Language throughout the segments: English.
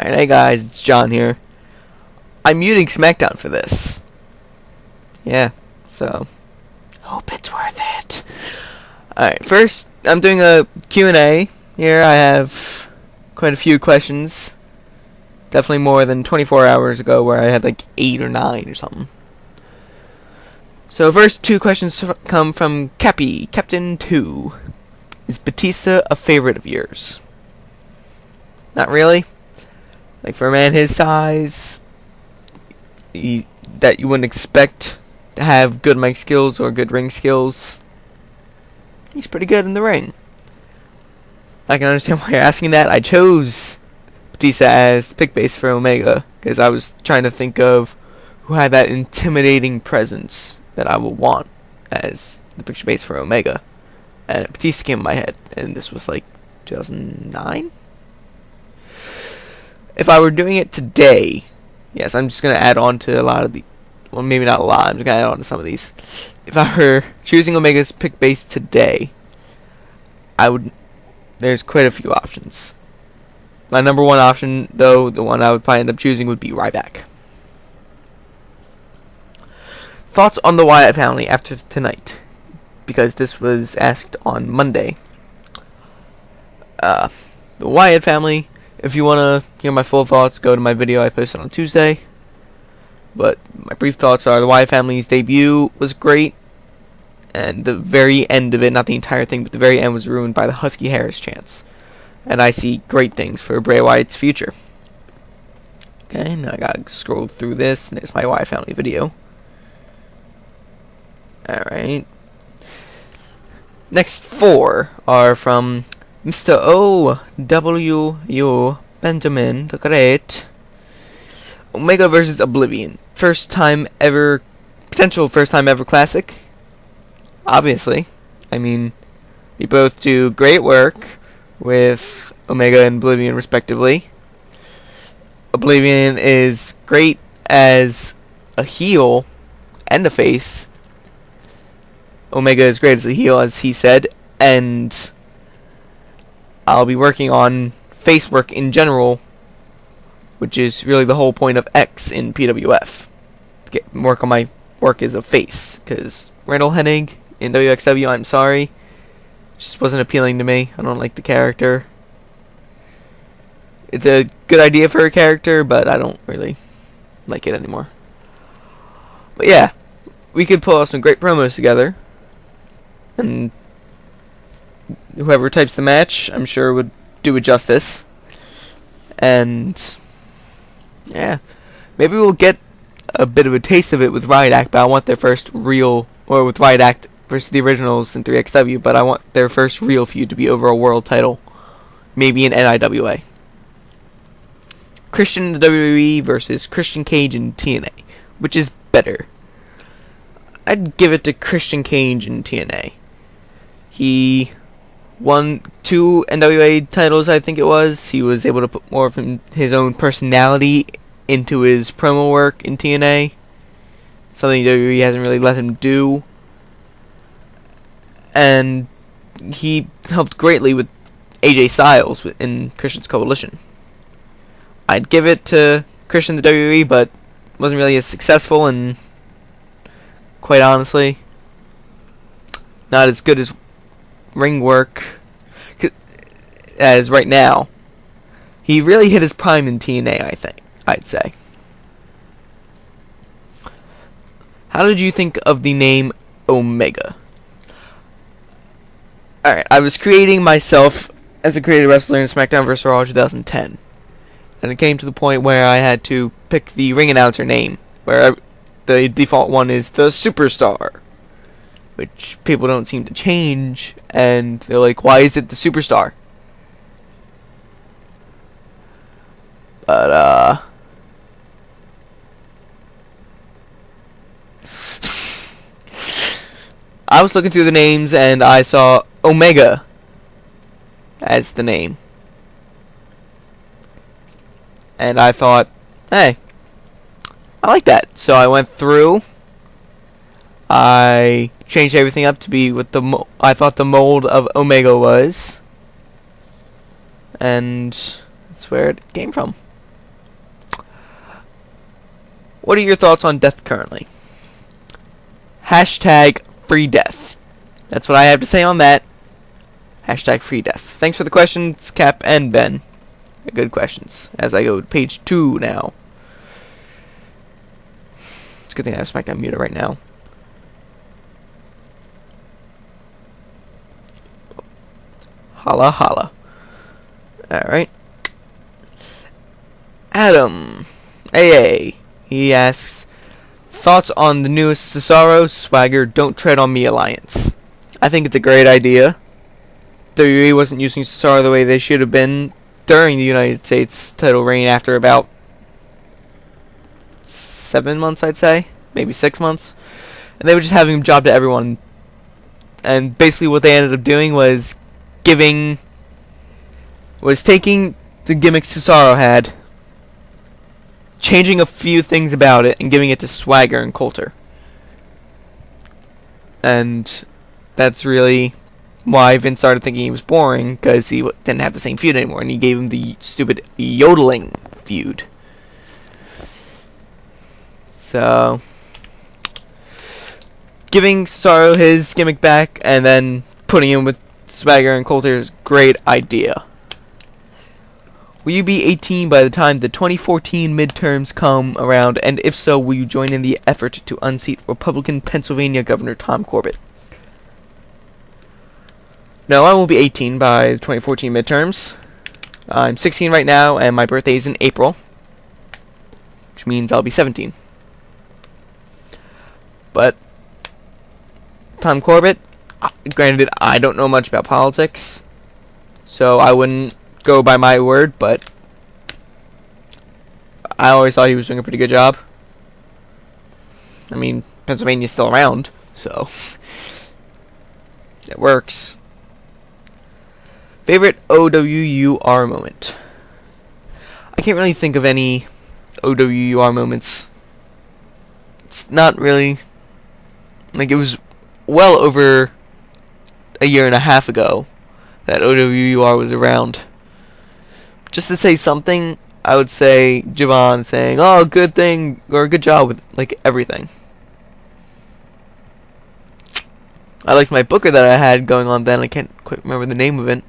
Alright, hey guys, it's John here. I'm muting SmackDown for this. Yeah, so hope it's worth it. Alright, first I'm doing a Q&A. Here I have quite a few questions. Definitely more than 24 hours ago where I had like 8 or 9 or something. So first two questions come from Captain 2. Is Batista a favorite of yours? Not really. Like, for a man his size, that you wouldn't expect to have good mic skills or good ring skills, he's pretty good in the ring. I can understand why you're asking that. I chose Batista as the pick base for Omega because I was trying to think of who had that intimidating presence that I would want as the picture base for Omega. And Batista came in my head, and this was like 2009? If I were doing it today, yes, I'm just going to add on to a lot of the, well, maybe not a lot, I'm just going to add on to some of these. If I were choosing Omega's pick base today, there's quite a few options. My number one option, though, the one I would probably end up choosing would be Ryback. Thoughts on the Wyatt family after tonight? Because this was asked on Monday. The Wyatt family, if you want to hear my full thoughts, go to my video I posted on Tuesday. But my brief thoughts are the Wyatt family's debut was great. And the very end of it, not the entire thing, but the very end was ruined by the Husky Harris chants. And I see great things for Bray Wyatt's future. Okay, now I gotta scroll through this. There's my Wyatt family video. Alright. Next 4 are from Mr. OWU, Benjamin the Great. Omega versus Oblivion. Potential first time ever classic. Obviously. I mean, we both do great work with Omega and Oblivion respectively. Oblivion is great as a heel and a face. Omega is great as a heel, as he said, and I'll be working on face work in general, which is really the whole point of X in PWF. To work on my work as a face, because Randall Hennig in WXW, I'm sorry, just wasn't appealing to me. I don't like the character. It's a good idea for a character, but I don't really like it anymore. But yeah, we could pull off some great promos together. And whoever types the match, I'm sure would do it justice. And yeah, maybe we'll get a bit of a taste of it with Riot Act, but I want their first real, or with Riot Act versus the originals in 3XW, but I want their first real feud to be over a world title. Maybe in NIWA. Christian in the WWE versus Christian Cage in TNA. Which is better? I'd give it to Christian Cage in TNA. He won 2 NWA titles, I think it was. He was able to put more of his own personality into his promo work in TNA. Something WWE hasn't really let him do. And he helped greatly with AJ Styles in Christian's Coalition. I'd give it to Christian the WWE, but wasn't really as successful, and quite honestly, not as good as ring work as right now. He really hit his prime in TNA, I'd say. How did you think of the name Omega? Alright, I was creating myself as a creative wrestler in SmackDown vs. Raw 2010. And it came to the point where I had to pick the ring announcer name, where the default one is the Superstar, which people don't seem to change, and they're like, why is it the Superstar? But, I was looking through the names, and I saw Omega as the name. And I thought, hey, I like that. So I went through. I changed everything up to be what I thought the mold of Omega was. And that's where it came from. What are your thoughts on death currently? Hashtag free death. That's what I have to say on that. Hashtag free death. Thanks for the questions, Cap and Ben. Good questions. As I go to page 2 now. It's a good thing I have SmackDown muted right now. Holla holla. Alright. Adam AA. He asks, thoughts on the newest Cesaro Swagger Don't Tread on Me alliance? I think it's a great idea. WWE wasn't using Cesaro the way they should have been during the United States title reign after about 7 months, I'd say. Maybe 6 months. And they were just having him job to everyone. And basically what they ended up doing was taking the gimmick Cesaro had, changing a few things about it, and giving it to Swagger and Coulter. And that's really why Vince started thinking he was boring, because he didn't have the same feud anymore, and he gave him the stupid yodeling feud. So, giving Cesaro his gimmick back, and then putting him with Swagger and Coulter is a great idea. Will you be 18 by the time the 2014 midterms come around, and if so, will you join in the effort to unseat Republican Pennsylvania Governor Tom Corbett? No, I won't be 18 by the 2014 midterms. I'm 16 right now, and my birthday is in April, which means I'll be 17. But Tom Corbett, granted, I don't know much about politics, so I wouldn't go by my word, but I always thought he was doing a pretty good job. I mean, Pennsylvania's still around, so it works. Favorite OWUR moment? I can't really think of any OWUR moments. It's not really, like, it was well over a year and a half ago that OWUR was around. Just to say something, I would say Javon saying, "Oh, good thing," or "good job" with like everything. I liked my booker that I had going on then. I can't quite remember the name of it,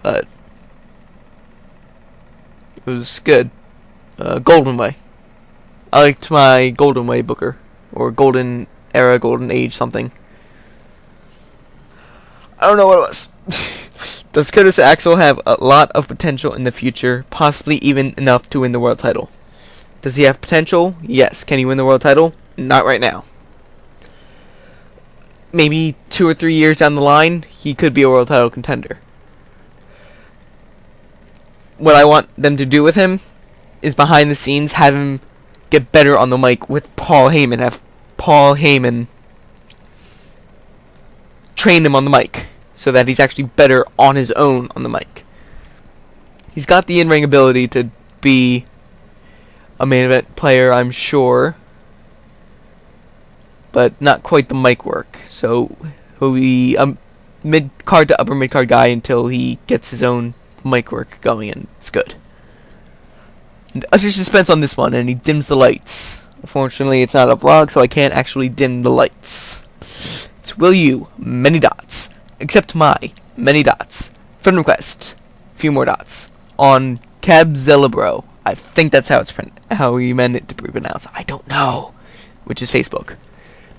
but it was good. Golden Way. I liked my Golden Way booker, or Golden Era, Golden Age something. I don't know what it was. Does Curtis Axel have a lot of potential in the future, possibly even enough to win the world title? Does he have potential? Yes. Can he win the world title? Not right now. Maybe 2 or 3 years down the line, he could be a world title contender. What I want them to do with him is behind the scenes have him get better on the mic with Paul Heyman. Have Paul Heyman train him on the mic, so that he's actually better on his own on the mic. He's got the in-ring ability to be a main event player, I'm sure, but not quite the mic work. So he'll be a mid-card to upper mid-card guy until he gets his own mic work going, and it's good. And utter suspense on this one, and he dims the lights. Unfortunately, it's not a vlog, so I can't actually dim the lights. It's will you, many dots. Accept my many dots. Friend request, few more dots. On Cabzelabro. I think that's how he meant it to be pronounced. I don't know. Which is Facebook.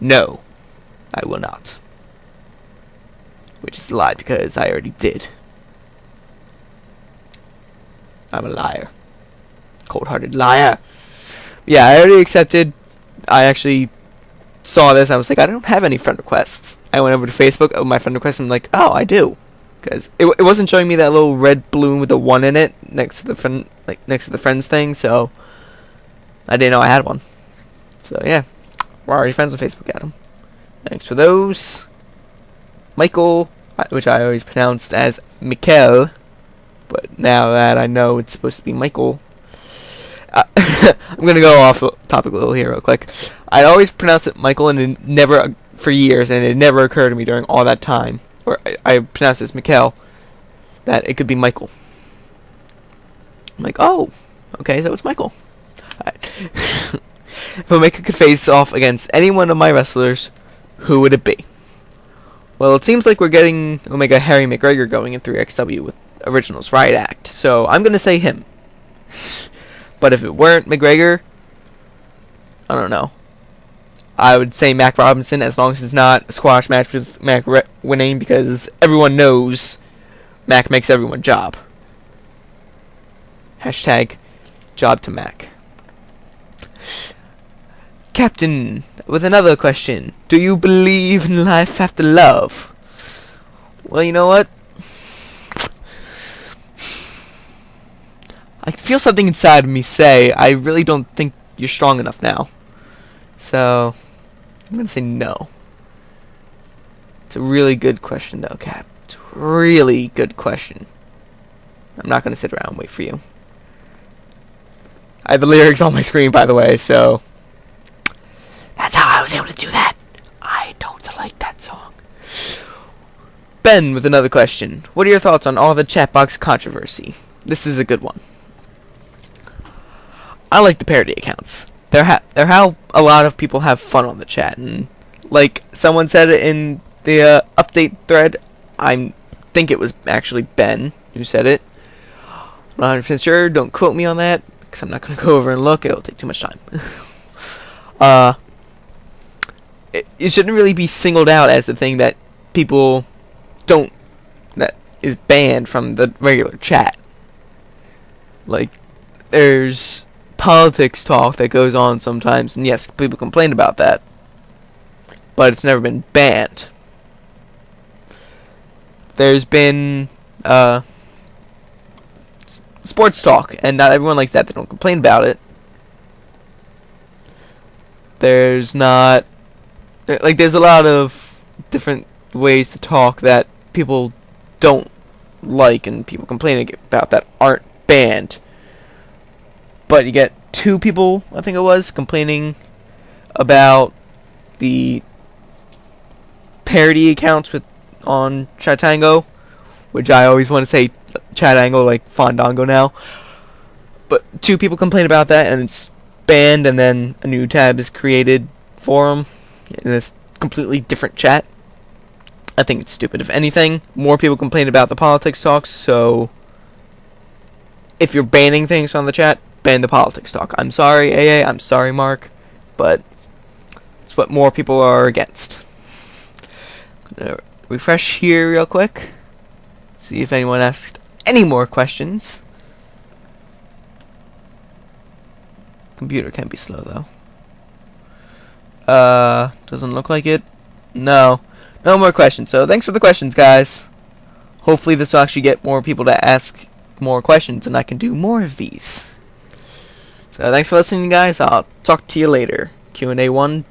No, I will not. Which is a lie because I already did. I'm a liar. Cold-hearted liar. Yeah, I already accepted. I actually saw this. I was like, I don't have any friend requests. I went over to Facebook, opened my friend request, and I'm like, oh, I do, because it wasn't showing me that little red balloon with the 1 in it next to the friend, like next to the friends thing. So I didn't know I had one. So yeah, we're already friends on Facebook, Adam. Thanks for those. Michael, which I always pronounced as Mikel, but now that I know it's supposed to be Michael. I'm going to go off topic a little here real quick. I always pronounced it Michael, and it never, for years, and it never occurred to me during all that time, or I pronounced it as Mikel, that it could be Michael. I'm like, oh, okay, so it's Michael. Right. If Omega could face off against any one of my wrestlers, who would it be? Well, it seems like we're getting Omega Harry McGregor going in 3XW with Originals Riot Act, so I'm gonna say him. But if it weren't McGregor, I don't know. I would say Mac Robinson, as long as it's not a squash match with Mac winning, because everyone knows Mac makes everyone job. Hashtag job to Mac. Captain, with another question. Do you believe in life after love? Well, you know what? I feel something inside of me say, I really don't think you're strong enough now. So, I'm going to say no. It's a really good question, though, Cap. It's a really good question. I'm not going to sit around and wait for you. I have the lyrics on my screen, by the way, so that's how I was able to do that. I don't like that song. Ben with another question. What are your thoughts on all the chat box controversy? This is a good one. I like the parody accounts. They're how a lot of people have fun on the chat, and like someone said it in the update thread, I think it was actually Ben who said it. I'm not 100% sure. Don't quote me on that, because I'm not going to go over and look. It'll take too much time. It shouldn't really be singled out as the thing that people that is banned from the regular chat. Like, there's politics talk that goes on sometimes, and yes, people complain about that, but it's never been banned. There's been sports talk, and not everyone likes that. They don't complain about it. There's not there's a lot of different ways to talk that people don't like and people complaining about that aren't banned. But you get 2 people, I think it was, complaining about the parody accounts on Chatango, which I always want to say Chatango like Fandango now. But 2 people complain about that, and it's banned, and then a new tab is created for them in this completely different chat. I think it's stupid. If anything, more people complain about the politics talks, so if you're banning things on the chat, ban the politics talk. I'm sorry, AA, I'm sorry, Mark, but it's what more people are against. Gonna refresh here real quick, see if anyone asked any more questions. Computer can be slow, though. Doesn't look like it. No more questions. So thanks for the questions, guys. Hopefully this will actually get more people to ask more questions, and I can do more of these. So thanks for listening, guys. I'll talk to you later. Q&A 1